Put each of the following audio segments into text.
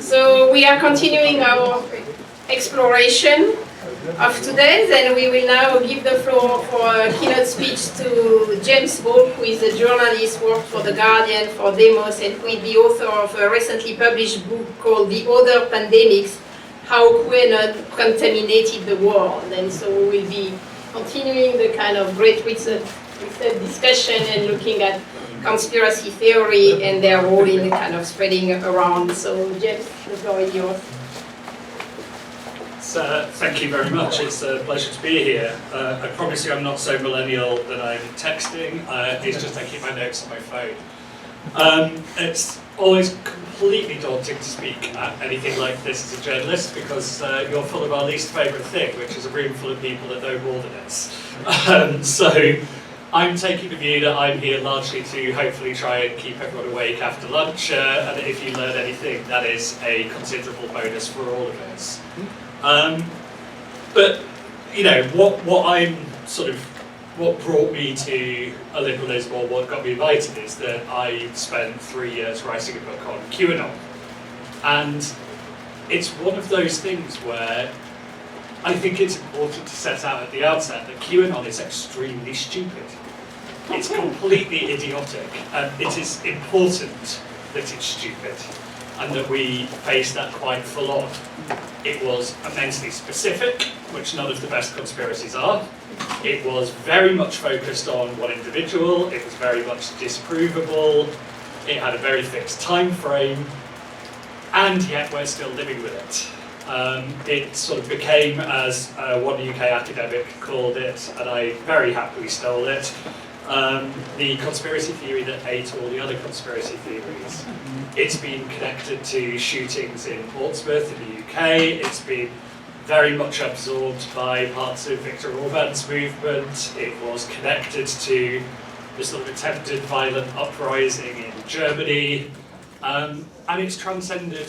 So we are continuing our exploration of today. Then we will now give the floor for a keynote speech to James Ball, who is a journalist, worked for The Guardian, for Demos, and who is the author of a recently published book called The Other Pandemics, How QAnon Contaminated the World. And so we will be continuing the kind of great research discussion and looking at conspiracy theory and their role in the kind of spreading around. So James, the floor is yours. Thank you very much. It's a pleasure to be here. I promise you I'm not so millennial that I'm texting. It's just I keep my notes on my phone. It's always completely daunting to speak at anything like this as a journalist because you're full of our least favourite thing, which is a room full of people that know more than us. So I'm taking the view that I'm here largely to hopefully try and keep everyone awake after lunch, and if you learn anything, that is a considerable bonus for all of us. But you know what brought me to illiberalism, or what got me invited, is that I spent 3 years writing a book on QAnon, and it's one of those things where I think it's important to set out at the outset that QAnon is extremely stupid. It's completely idiotic, and it is important that it's stupid, and that we face that quite full on. It was immensely specific, which none of the best conspiracies are. It was very much focused on one individual. It was very much disprovable. It had a very fixed time frame, and yet we're still living with it. It sort of became, as one UK academic called it, and I very happily stole it, the conspiracy theory that ate all the other conspiracy theories. It's been connected to shootings in Portsmouth in the UK. It's been very much absorbed by parts of Viktor Orban's movement. It was connected to the sort of attempted violent uprising in Germany. And it's transcended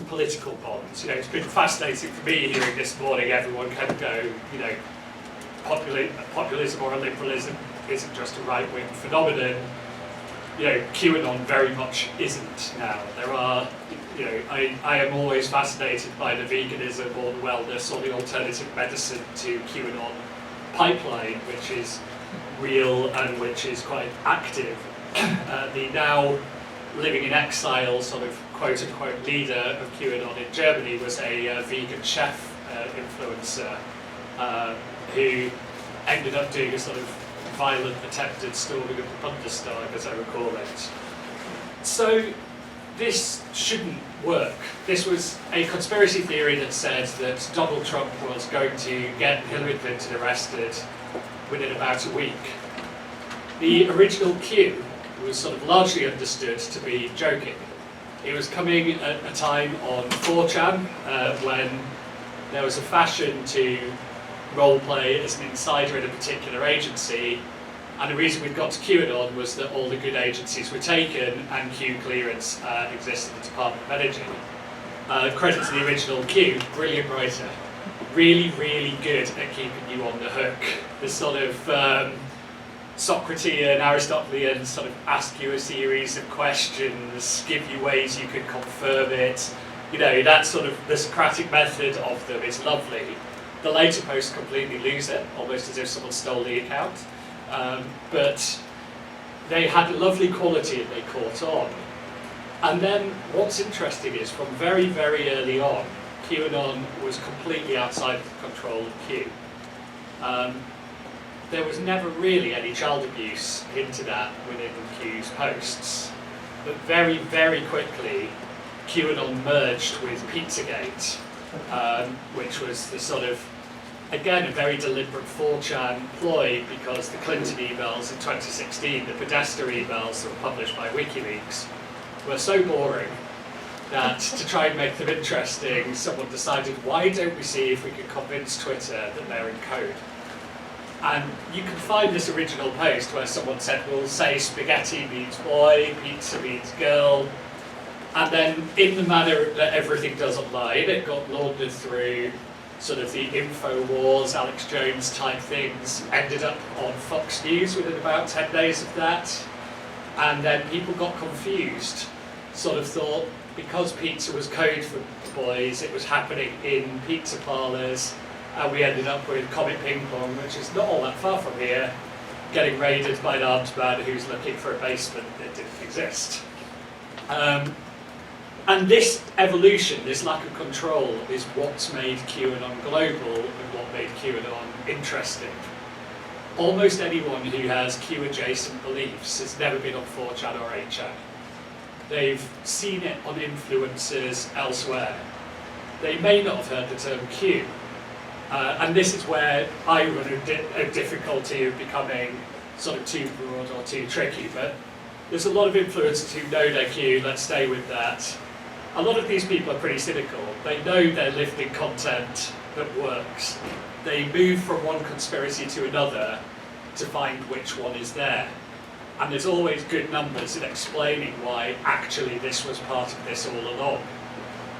political bonds. You know, it's been fascinating for me hearing this morning everyone kind of go, you know, populism or liberalism isn't just a right-wing phenomenon. You know, QAnon very much isn't now. There are, you know, I am always fascinated by the veganism or the wellness or the alternative medicine to QAnon pipeline, which is real and which is quite active. The now living in exile sort of quote-unquote leader of QAnon in Germany was a vegan chef influencer who ended up doing a sort of violent attempted storming of the Bundestag, as I recall it. So this shouldn't work. This was a conspiracy theory that said that Donald Trump was going to get Hillary Clinton arrested within about a week. The original Q was sort of largely understood to be joking. It was coming at a time on 4chan when there was a fashion to role play as an insider in a particular agency, and the reason we've got to QAnon was that all the good agencies were taken and Q clearance exists in the Department of Energy. Credit to the original Q, brilliant writer, really, really good at keeping you on the hook. The sort of Socratean, Aristotelian sort of ask you a series of questions, give you ways you could confirm it. You know, that sort of the Socratic method of them is lovely. The later posts completely lose it, almost as if someone stole the account. But they had a lovely quality and they caught on. And then what's interesting is from very, very early on, QAnon was completely outside of the control of Q. There was never really any child abuse hinted at within Q's posts. But very, very quickly, QAnon merged with Pizzagate, which was the sort of, again, a very deliberate 4chan ploy, because the Clinton emails in 2016, the Podesta emails that were published by WikiLeaks, were so boring that to try and make them interesting, someone decided, why don't we see if we can convince Twitter that they're in code? And you can find this original post where someone said, we'll say spaghetti means boy, pizza means girl, and then in the manner that everything does online, it got laundered through sort of the InfoWars, Alex Jones type things, ended up on Fox News within about 10 days of that, and then people got confused sort of thought because pizza was code for boys, it was happening in pizza parlours, and we ended up with Comet Ping Pong, which is not all that far from here, getting raided by an armed man who's looking for a basement that didn't exist. And this evolution, this lack of control, is what's made QAnon global and what made QAnon interesting. Almost anyone who has Q-adjacent beliefs has never been on 4chan or 8chan. They've seen it on influencers elsewhere. They may not have heard the term Q. And this is where I run a difficulty of becoming sort of too broad or too tricky, but there's a lot of influencers who know their Q, let's stay with that. A lot of these people are pretty cynical. They know they're lifting content that works. They move from one conspiracy to another to find which one is there. And there's always good numbers in explaining why actually this was part of this all along.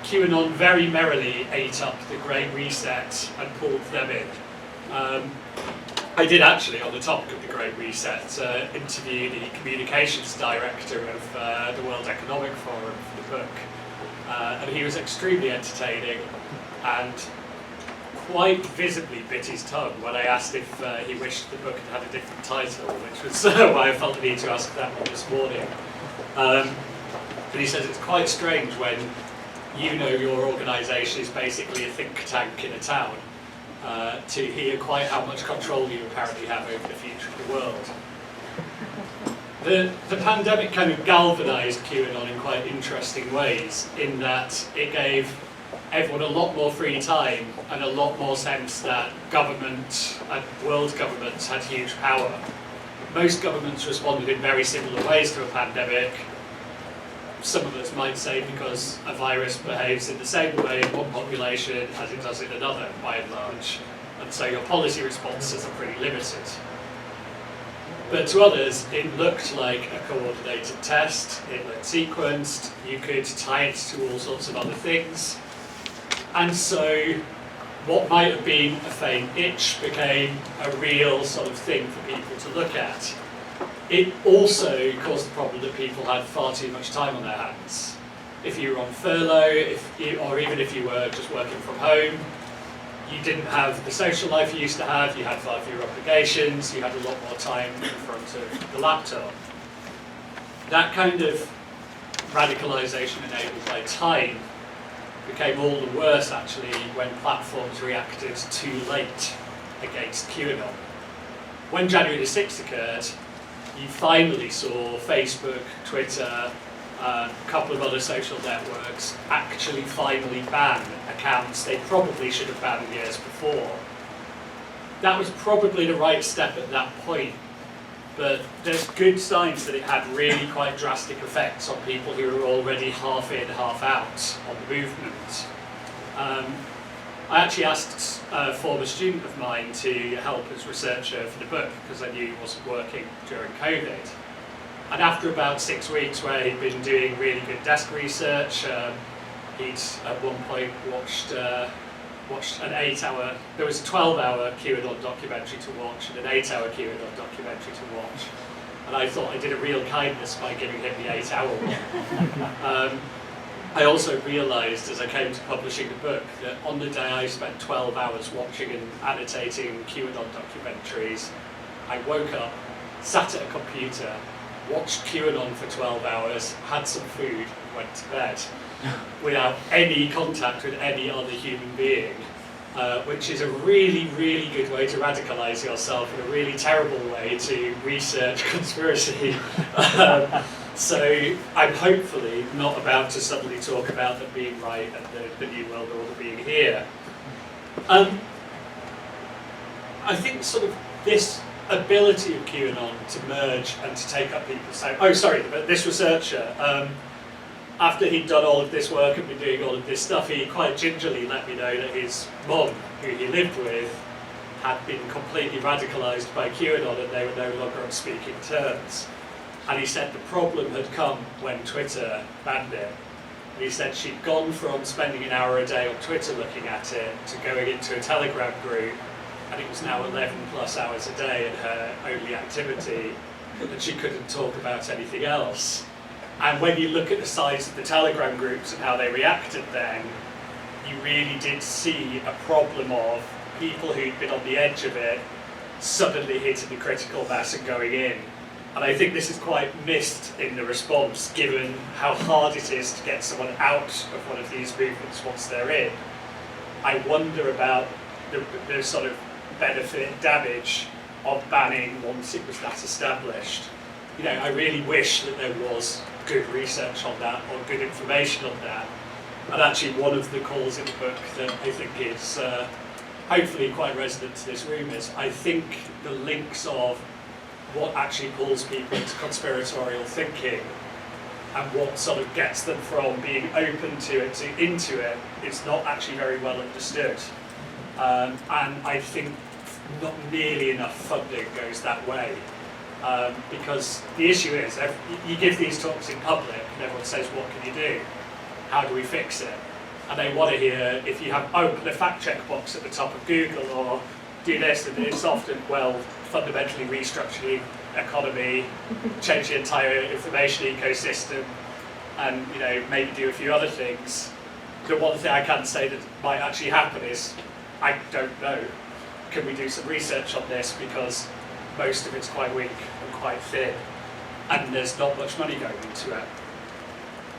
QAnon very merrily ate up the Great Reset and pulled them in. I did actually, on the topic of the Great Reset, interview the communications director of the World Economic Forum for the book. And he was extremely entertaining and quite visibly bit his tongue when I asked if he wished the book had had a different title, which was why I felt the need to ask that one this morning. But he says it's quite strange when you know your organisation is basically a think tank in a town, to hear quite how much control you apparently have over the future of the world. The pandemic kind of galvanised QAnon in quite interesting ways, in that it gave everyone a lot more free time and a lot more sense that government and world governments had huge power. Most governments responded in very similar ways to a pandemic. Some of us might say because a virus behaves in the same way in one population as it does in another, by and large, and so your policy responses are pretty limited. But to others, it looked like a coordinated test, it looked sequenced, you could tie it to all sorts of other things. And so what might have been a faint itch became a real sort of thing for people to look at. It also caused the problem that people had far too much time on their hands. If you were on furlough, or even if you were just working from home, you didn't have the social life you used to have, you had far fewer obligations, you had a lot more time in front of the laptop. That kind of radicalisation enabled by time became all the worse actually when platforms reacted too late against QAnon. When January the 6th occurred, you finally saw Facebook, Twitter, a couple of other social networks actually finally ban accounts they probably should have banned years before. That was probably the right step at that point, but there's good signs that it had really quite drastic effects on people who were already half in, half out on the movement. I actually asked a former student of mine to help as researcher for the book because I knew he wasn't working during COVID. And after about 6 weeks where he'd been doing really good desk research, he'd at one point watched an 8-hour, there was a 12-hour QAnon documentary to watch and an 8-hour QAnon documentary to watch. And I thought I did a real kindness by giving him the 8-hour one. I also realised as I came to publishing the book that on the day I spent 12 hours watching and annotating QAnon documentaries, I woke up, sat at a computer, watched QAnon for 12 hours, had some food, and went to bed without any contact with any other human being, which is a really, really good way to radicalise yourself and a really terrible way to research conspiracy. So I'm hopefully not about to suddenly talk about them being right and the New World Order being here. I think sort of this ability of QAnon to merge and to take up people's time. Oh, sorry, but this researcher, after he'd done all of this work and been doing all of this stuff, he quite gingerly let me know that his mum, who he lived with, had been completely radicalised by QAnon and they were no longer on speaking terms. And he said the problem had come when Twitter banned it. And he said she'd gone from spending an hour a day on Twitter looking at it to going into a Telegram group, and it was now 11 plus hours a day in her only activity, and she couldn't talk about anything else. And when you look at the size of the Telegram groups and how they reacted then, you really did see a problem of people who'd been on the edge of it suddenly hitting the critical mass and going in. And I think this is quite missed in the response, given how hard it is to get someone out of one of these movements once they're in. I wonder about the sort of benefit and damage of banning once it was that established. You know, I really wish that there was good research on that or good information on that. And actually one of the calls in the book that I think is hopefully quite resonant to this room is, I think the links of what actually pulls people into conspiratorial thinking and what sort of gets them from being open to it to into it is not actually very well understood. And I think not nearly enough funding goes that way. Because the issue is, you give these talks in public and everyone says, what can you do? How do we fix it? And they want to hear, if you have, put a fact check box at the top of Google or do this, and it's often, well, fundamentally restructure the economy, change the entire information ecosystem, and you know, maybe do a few other things. The one thing I can say that might actually happen is, I don't know. Can we do some research on this, because most of it's quite weak and quite thin, and there's not much money going into it.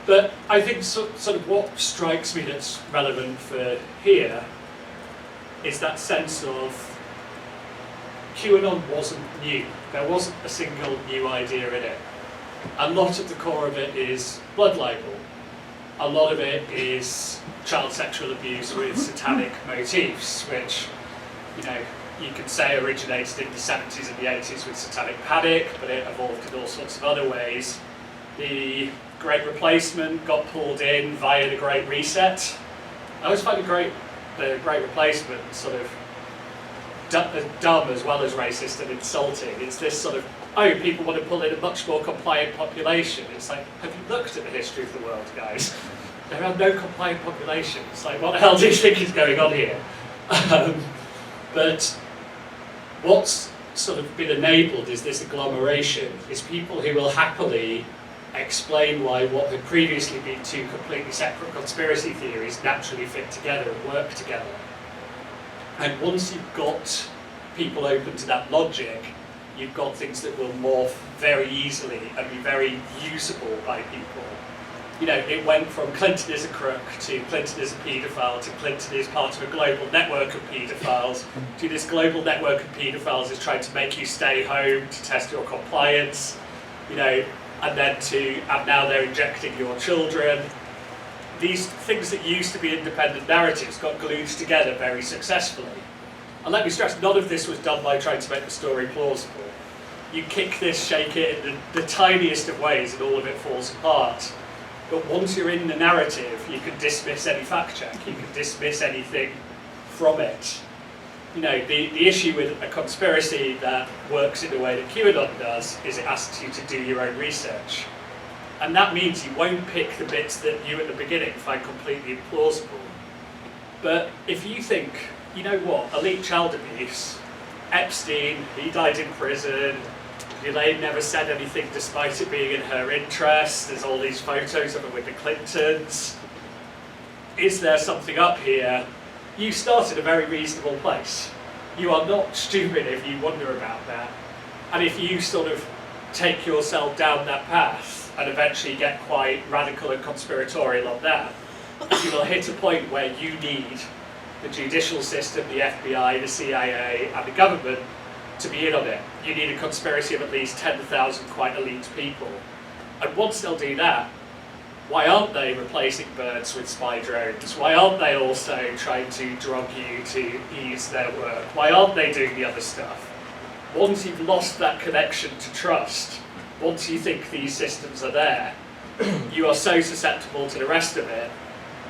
But I think sort of what strikes me that's relevant for here is that sense of QAnon wasn't new. There wasn't a single new idea in it. A lot of the core of it is blood libel. A lot of it is child sexual abuse with satanic motifs, which, you know, you could say originated in the 70s and the 80s with satanic panic, but it evolved in all sorts of other ways. The Great Replacement got pulled in via the Great Reset. I always find the Great Replacement sort of dumb as well as racist and insulting. It's this sort of, oh, people want to pull in a much more compliant population. It's like, have you looked at the history of the world, guys? There are no compliant populations. Like, what the hell do you think is going on here? But what's sort of been enabled is this agglomeration, is people who will happily explain why what had previously been two completely separate conspiracy theories naturally fit together and work together. And once you've got people open to that logic, you've got things that will morph very easily and be very usable by people. You know, it went from Clinton is a crook to Clinton is a paedophile to Clinton is part of a global network of paedophiles to this global network of paedophiles is trying to make you stay home to test your compliance, you know, and then and now they're injecting your children. These things that used to be independent narratives got glued together very successfully. And let me stress, none of this was done by trying to make the story plausible. You kick this, shake it in the tiniest of ways and all of it falls apart. But once you're in the narrative, you can dismiss any fact check, you can dismiss anything from it. You know, the issue with a conspiracy that works in the way that QAnon does is it asks you to do your own research. And that means you won't pick the bits that you at the beginning find completely implausible. But if you think, you know what, elite child abuse, Epstein, he died in prison, Elaine never said anything despite it being in her interest, there's all these photos of her with the Clintons. Is there something up here? You start in a very reasonable place. You are not stupid if you wonder about that. And if you sort of take yourself down that path and eventually get quite radical and conspiratorial on that, you will hit a point where you need the judicial system, the FBI, the CIA, and the government to be in on it. You need a conspiracy of at least 10,000 quite elite people. And once they'll do that, why aren't they replacing birds with spy drones? Why aren't they also trying to drug you to ease their work? Why aren't they doing the other stuff? Once you've lost that connection to trust, once you think these systems are there, you are so susceptible to the rest of it.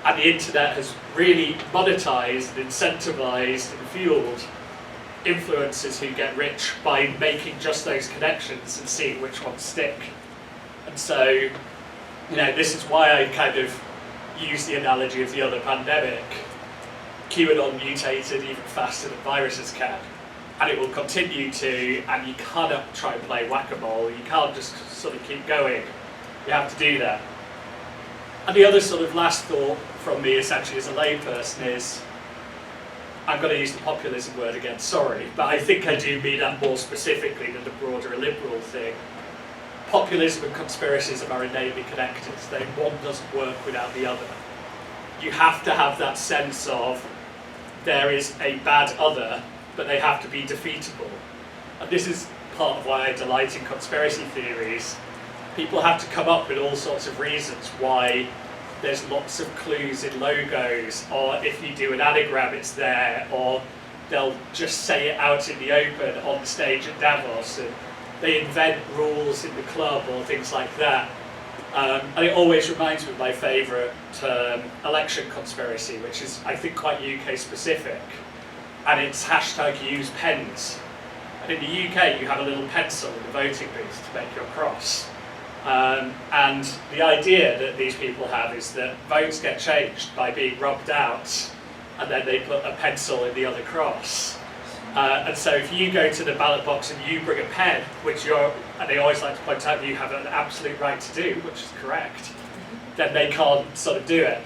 And the internet has really monetized and incentivized and fueled influencers who get rich by making just those connections and seeing which ones stick. And so, you know, this is why I kind of use the analogy of the other pandemic. QAnon mutated even faster than viruses can. And it will continue to, and you cannot try and play whack-a-mole, you can't just sort of keep going. You have to do that. And the other sort of last thought from me, essentially as a layperson, is, I'm going to use the populism word again, sorry, but I think I do mean that more specifically than the broader illiberal thing. Populism and conspiracism are innately connected. One doesn't work without the other. You have to have that sense of there is a bad other, but they have to be defeatable. And this is part of why I delight in conspiracy theories. People have to come up with all sorts of reasons why there's lots of clues in logos, or if you do an anagram it's there, or they'll just say it out in the open on the stage at Davos, and they invent rules in the club or things like that. And it always reminds me of my favourite election conspiracy, which is, I think, quite UK specific, and it's #use pens. And in the UK you have a little pencil in the voting booth to make your cross. And the idea that these people have is that votes get changed by being rubbed out, and then they put a pencil in the other cross. And so if you go to the ballot box and you bring a pen, and they always like to point out that you have an absolute right to do, which is correct, then they can't sort of do it.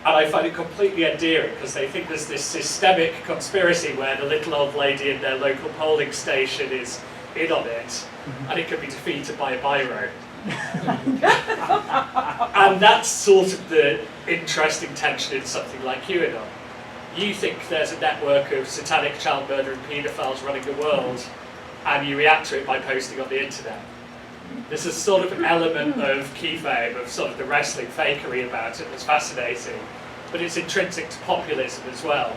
And I find it completely endearing, because they think there's this systemic conspiracy where the little old lady in their local polling station is in on it, and it can be defeated by a biro. And that's sort of the interesting tension in something like QAnon. You think there's a network of satanic child murdering paedophiles running the world, and you react to it by posting on the internet. There's a sort of an element of kayfabe, of sort of the wrestling fakery about it that's fascinating, but it's intrinsic to populism as well.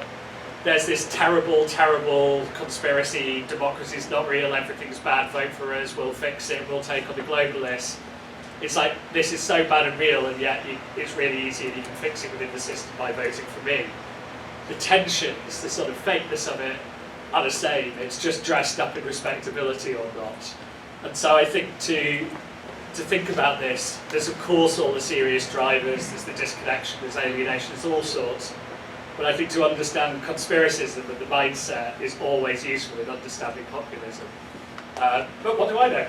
There's this terrible, terrible conspiracy, democracy's not real, everything's bad, vote for us, we'll fix it, we'll take on the globalists. It's like, this is so bad and real, and yet it's really easy and you can fix it within the system by voting for me. The tensions, the sort of fakeness of it are the same, it's just dressed up in respectability or not. And so I think to think about this, there's of course all the serious drivers, there's the disconnection, there's alienation, there's all sorts. But I think to understand conspiracism and the mindset is always useful in understanding populism. But what do I know?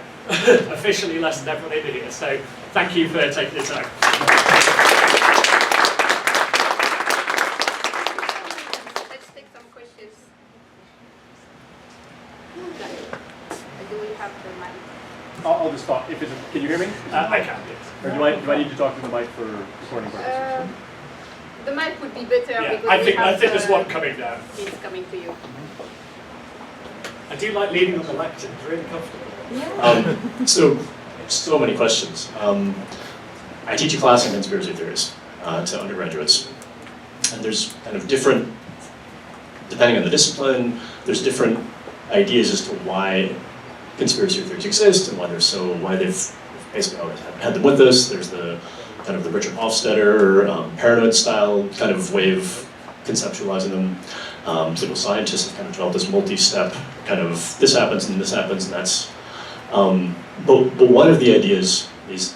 Officially less than everyone in here, so thank you for taking the time. Let's take some questions. Do we have the mic? I'll just talk. Can you hear me? I can, yes. Or do I need to talk to the mic for recording purposes? The mic would be better, Yeah, because I think there's one coming down. It's coming to you. I do like leaning on the lectern, it's really comfortable. Yeah. So many questions. I teach a class in conspiracy theories to undergraduates, and there's kind of different, depending on the discipline, there's different ideas as to why conspiracy theories exist and why they've basically always had them with us. There's the kind of the Richard Hofstadter paranoid style kind of way of conceptualizing them. Political scientists have kind of developed this multi-step kind of this happens and that's. But one of the ideas is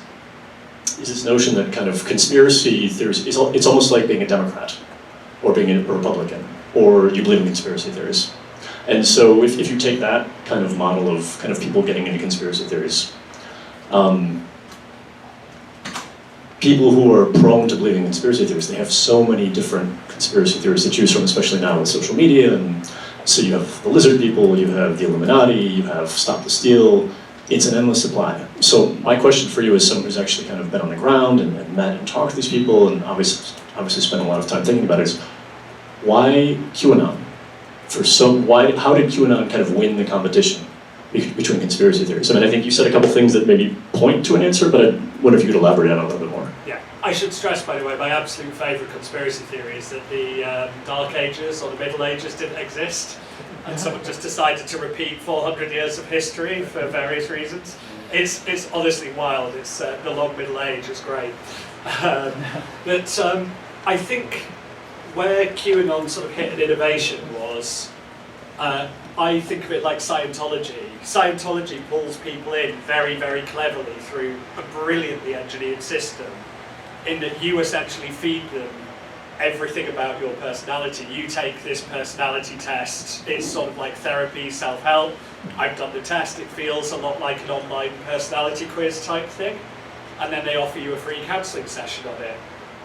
this notion that kind of conspiracy theories it's almost like being a Democrat or being a Republican, or you believe in conspiracy theories. And so if you take that kind of model of kind of people getting into conspiracy theories, people who are prone to believing in conspiracy theories, they have so many different conspiracy theories to choose from, especially now with social media. And so you have the lizard people, you have the Illuminati, you have Stop the Steal. It's an endless supply. So my question for you, as someone who's actually kind of been on the ground and met and talked to these people, and obviously spent a lot of time thinking about it, is why QAnon? How did QAnon kind of win the competition between conspiracy theories? I mean, I think you said a couple things that maybe point to an answer, but I wonder if you could elaborate on it a little bit more. Yeah, I should stress, by the way, my absolute favourite conspiracy theory is that the Dark Ages or the Middle Ages didn't exist, and someone just decided to repeat 400 years of history for various reasons. It's honestly wild. It's the long Middle Age is great. But I think where QAnon sort of hit an innovation was, I think of it like Scientology. Scientology pulls people in very, very cleverly through a brilliantly engineered system, in that you essentially feed them everything about your personality. You take this personality test, it's sort of like therapy, self-help. I've done the test, it feels a lot like an online personality quiz type thing. and then they offer you a free counselling session on it.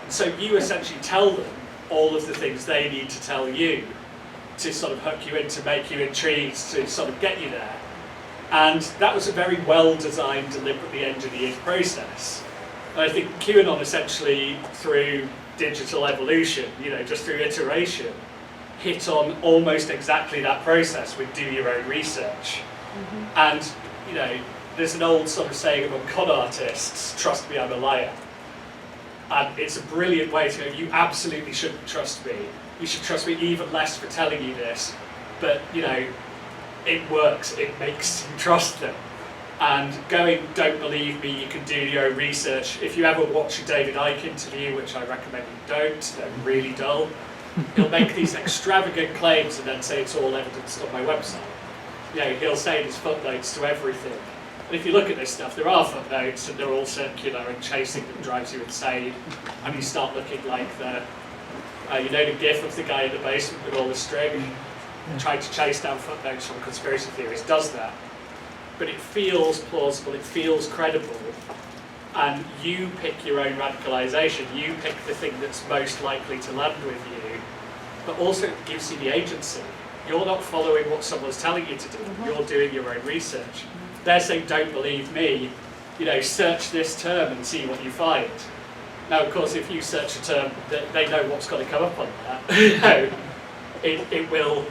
And so you essentially tell them all of the things they need to tell you to sort of hook you in, to make you intrigued, to sort of get you there. And that was a very well-designed, deliberately engineered process. And I think QAnon essentially, through digital evolution, just through iteration, hit on almost exactly that process with do your own research. And, there's an old sort of saying among con artists, trust me, I'm a liar. And it's a brilliant way to go, you absolutely shouldn't trust me. You should trust me even less for telling you this. But, it works, it makes you trust them. And going, don't believe me, you can do your own research. If you ever watch a David Icke interview, which I recommend you don't, they're really dull, he'll make these extravagant claims and then say it's all evidenced on my website. He'll say there's footnotes to everything. And if you look at this stuff, there are footnotes and they're all circular, and chasing them drives you insane. And you start looking like the gif of the guy in the basement with all the string, trying to chase down footnotes from conspiracy theories, does that. But it feels plausible, it feels credible, and you pick your own radicalisation, you pick the thing that's most likely to land with you, but also it gives you the agency. You're not following what someone's telling you to do, you're doing your own research. They're saying, don't believe me, search this term and see what you find. Now, of course, if you search a term, they know what's going to come up on that. It will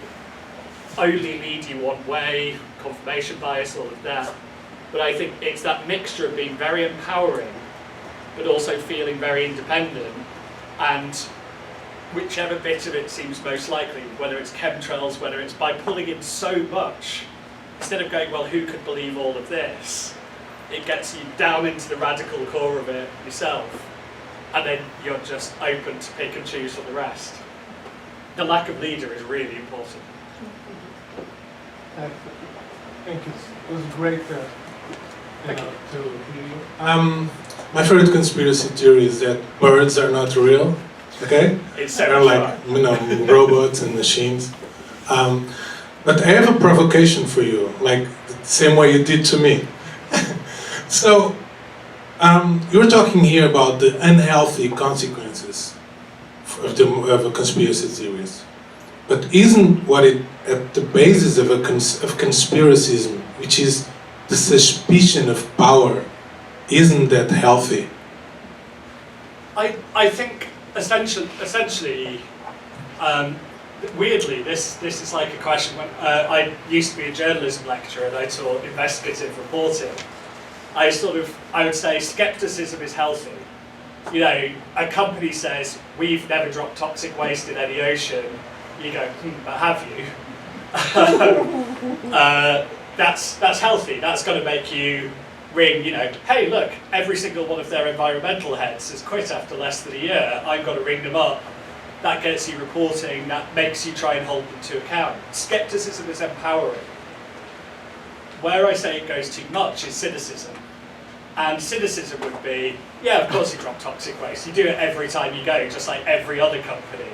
only lead you one way, confirmation bias, all of that. But I think it's that mixture of being very empowering, but also feeling very independent, and whichever bit of it seems most likely, whether it's chemtrails, whether it's by pulling in so much, instead of going, well, who could believe all of this, it gets you down into the radical core of it yourself, and then you're just open to pick and choose from the rest. The lack of leader is really important. I think it was great to hear you. My favorite conspiracy theory is that birds are not real. Okay? It's they're like robots and machines. But I have a provocation for you, like the same way you did to me. So, you're talking here about the unhealthy consequences of conspiracy theories. But isn't what it at the basis of conspiracism, which is the suspicion of power, isn't that healthy? I think essentially, weirdly, this is like a question. When I used to be a journalism lecturer and I taught investigative reporting, I would say skepticism is healthy. A company says, we've never dropped toxic waste in any ocean. You go, but have you? That's healthy. That's going to make you ring, hey, look, every single one of their environmental heads has quit after less than a year. I've got to ring them up. That gets you reporting. That makes you try and hold them to account. Skepticism is empowering. Where I say it goes too much is cynicism. And cynicism would be, yeah, of course you drop toxic waste. You do it every time you go, just like every other company.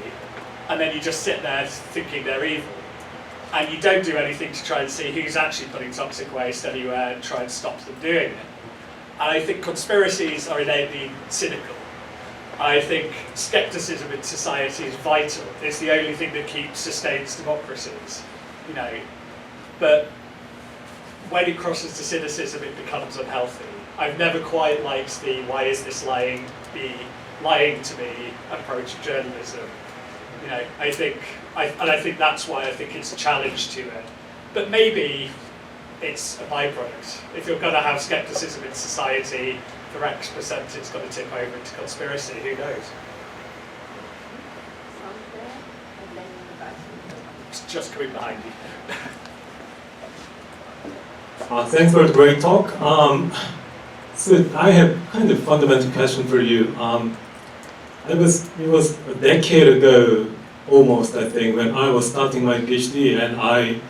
And then you just sit there thinking they're evil. And you don't do anything to try and see who's actually putting toxic waste anywhere and try and stop them doing it. And I think conspiracies are innately cynical. I think skepticism in society is vital. It's the only thing that sustains democracies. But when it crosses to cynicism, it becomes unhealthy. I've never quite liked the why is this lying to me approach of journalism. I think that's why I think it's a challenge to it. But maybe it's a byproduct. If you're going to have skepticism in society, for X% it's going to tip over into conspiracy, who knows? It's just coming behind you. Thanks for the great talk. So I have kind of fundamental question for you. It was a decade ago, almost, I think, when I was starting my PhD, and I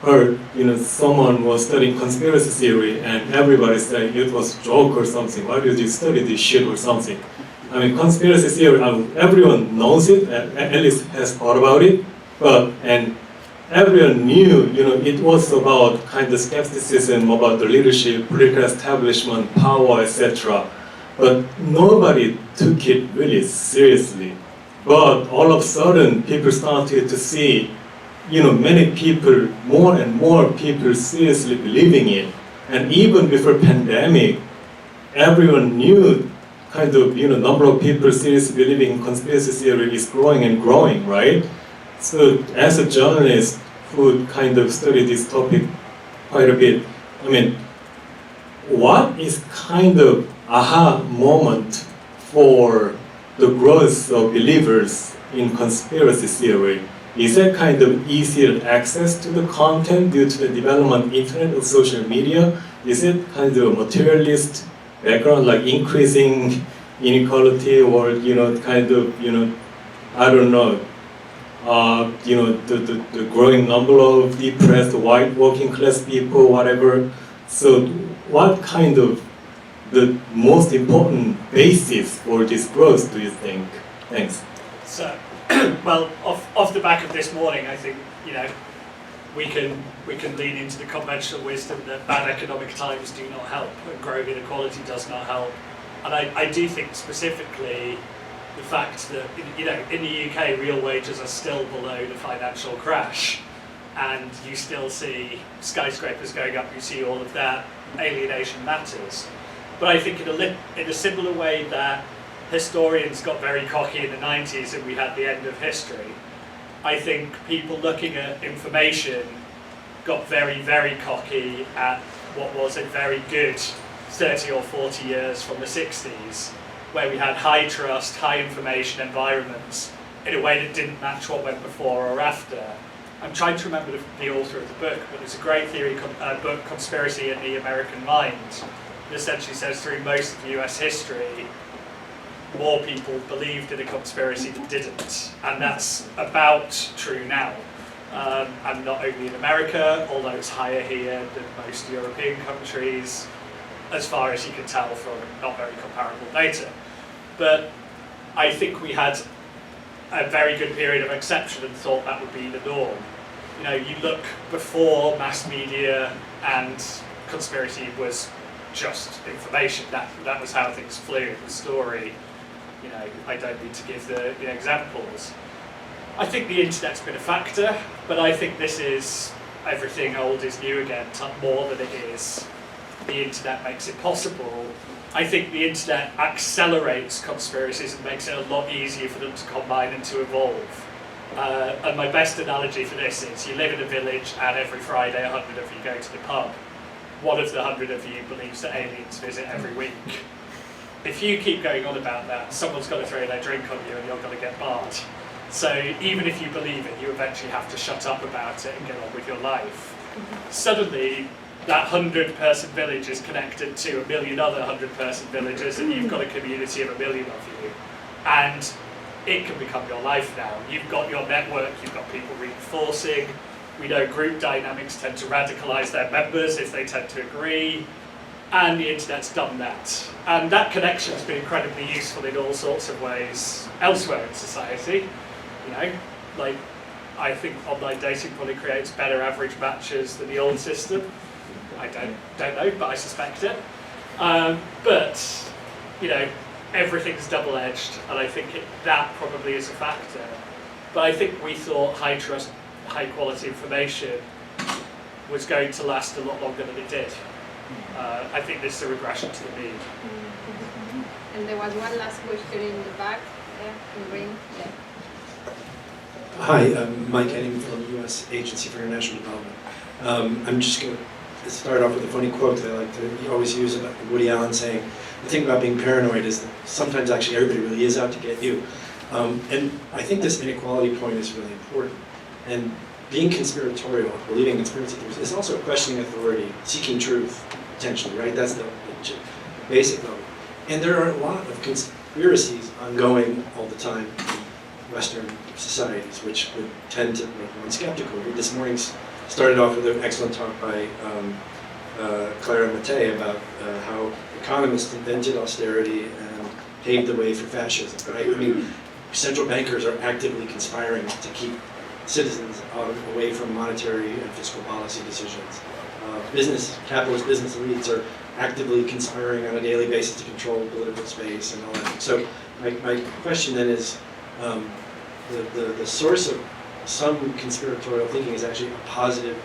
heard, someone was studying conspiracy theory, and everybody saying it was a joke or something. Why did you study this shit or something? I mean, conspiracy theory, everyone knows it, at least has thought about it, and everyone knew, it was about kind of skepticism about the leadership, political establishment, power, etc. but nobody took it really seriously. But all of a sudden, people started to see, many people, more and more people seriously believing it. And even before pandemic, everyone knew number of people seriously believing in conspiracy theory is growing and growing, right? So as a journalist who kind of studied this topic quite a bit, what is kind of aha moment for the growth of believers in conspiracy theory? Is that kind of easier access to the content due to the development of internet or social media? Is it kind of a materialist background, like increasing inequality, or I don't know, the growing number of depressed white working class people, whatever. So what kind of the most important basis for this growth do you think? Thanks. So, well, off the back of this morning, I think we can lean into the conventional wisdom that bad economic times do not help, and growing inequality does not help. And I do think specifically the fact that in the UK real wages are still below the financial crash, and you still see skyscrapers going up, you see all of that, alienation matters. But I think in a similar way that historians got very cocky in the 90s and we had the end of history, I think people looking at information got very, very cocky at what was a very good 30 or 40 years from the 60s, where we had high trust, high information environments in a way that didn't match what went before or after. I'm trying to remember the author of the book, but there's a great theory book, Conspiracy in the American Mind, that essentially says through most of US history, more people believed in a conspiracy than didn't, and that's about true now. And not only in America, although it's higher here than most European countries, as far as you can tell from not very comparable data. But I think we had a very good period of exception and thought that would be the norm. You look before mass media and conspiracy was just information. That was how things flew, the story. I don't need to give the examples. I think the internet's been a factor, but I think this is everything old is new again, more than it is. The internet makes it possible. I think the internet accelerates conspiracies and makes it a lot easier for them to combine and to evolve. And my best analogy for this is you live in a village and every Friday 100 of you go to the pub. One of the 100 of you believes that aliens visit every week. If you keep going on about that, someone's got to throw their drink on you and you're going to get barred. So even if you believe it, you eventually have to shut up about it and get on with your life. Suddenly, that 100-person village is connected to a million other 100-person villages, and you've got a community of a million of you. And it can become your life now. You've got your network, you've got people reinforcing. We know group dynamics tend to radicalize their members if they tend to agree. And the internet's done that. And that connection's been incredibly useful in all sorts of ways elsewhere in society. I think online dating probably creates better average matches than the old system. I don't know, but I suspect it. But everything's double-edged, and I think that probably is a factor. But I think we thought high trust, high quality information was going to last a lot longer than it did. I think this is a regression to the mean. And there was one last question in the back, there, in green. Yeah. Hi, I'm Mike Henning from the U.S. Agency for International Development. I'm just going to start off with a funny quote that I like to always use about Woody Allen saying, the thing about being paranoid is that sometimes actually everybody really is out to get you. And I think this inequality point is really important. And being conspiratorial, believing conspiracy theories, is also questioning authority, seeking truth, potentially, right? That's the basic level. And there are a lot of conspiracies ongoing all the time in Western societies, which would tend to make one skeptical. This morning started off with an excellent talk by Clara Mattei about how economists invented austerity and paved the way for fascism, right? I mean, central bankers are actively conspiring to keep citizens away from monetary and fiscal policy decisions. Capitalist business elites are actively conspiring on a daily basis to control political space and all that. So my question then is, the source of some conspiratorial thinking is actually a positive,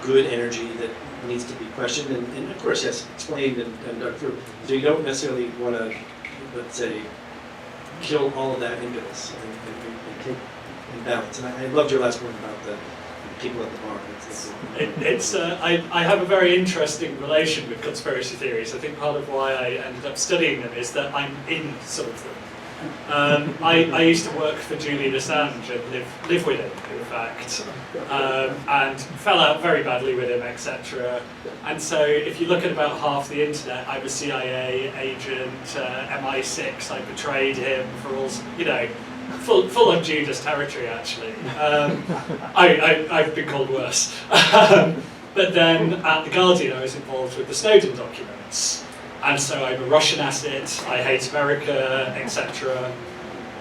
good energy that needs to be questioned and of course, yes, explained and dug through. So you don't necessarily want to, let's say, kill all of that impetus and take in balance. And I loved your last point about the people at the bar. I have a very interesting relation with conspiracy theories. I think part of why I ended up studying them is that I'm in some of them. I used to work for Julian Assange and live with him, in fact, and fell out very badly with him, etc. And so if you look at about half the internet, I'm a CIA agent, MI6, I betrayed him for all, you know, full of Judas territory, actually. I've been called worse. But then at The Guardian, I was involved with the Snowden documents. And so I'm a Russian asset, I hate America, etc.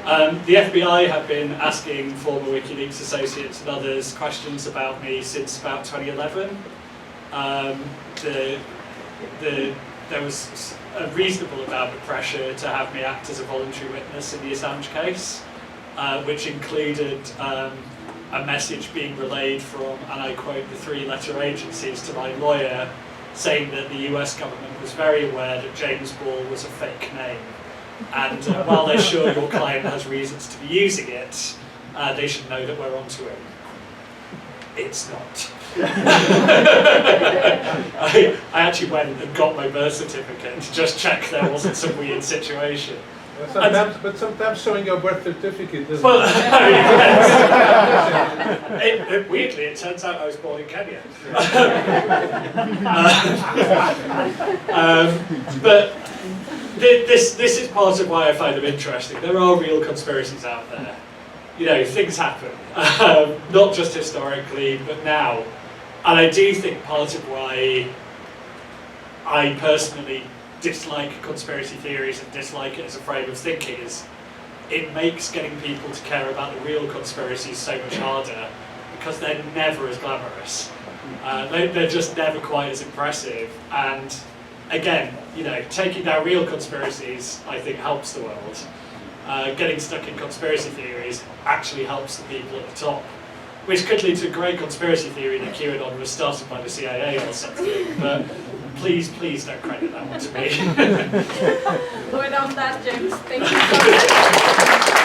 The FBI have been asking former WikiLeaks associates and others questions about me since about 2011. There was a reasonable amount of pressure to have me act as a voluntary witness in the Assange case, which included a message being relayed from, and I quote, the 3-letter agencies to my lawyer, saying that the US government was very aware that James Ball was a fake name. And while they're sure your client has reasons to be using it, they should know that we're onto him. It's not. I actually went and got my birth certificate to just check there wasn't some weird situation. But sometimes showing your birth certificate doesn't. Well, weirdly, it turns out I was born in Kenya. But this is part of why I find them interesting. There are real conspiracies out there. You know, things happen, not just historically, but now. And I do think part of why I personally dislike conspiracy theories and dislike it as a frame of thinking is it makes getting people to care about the real conspiracies so much harder because they're never as glamorous. They're just never quite as impressive. And again, you know, taking down real conspiracies, I think, helps the world. Getting stuck in conspiracy theories actually helps the people at the top, which could lead to a great conspiracy theory that QAnon was started by the CIA or something. But please don't credit that one to me. Good on that, James. Thank you so much.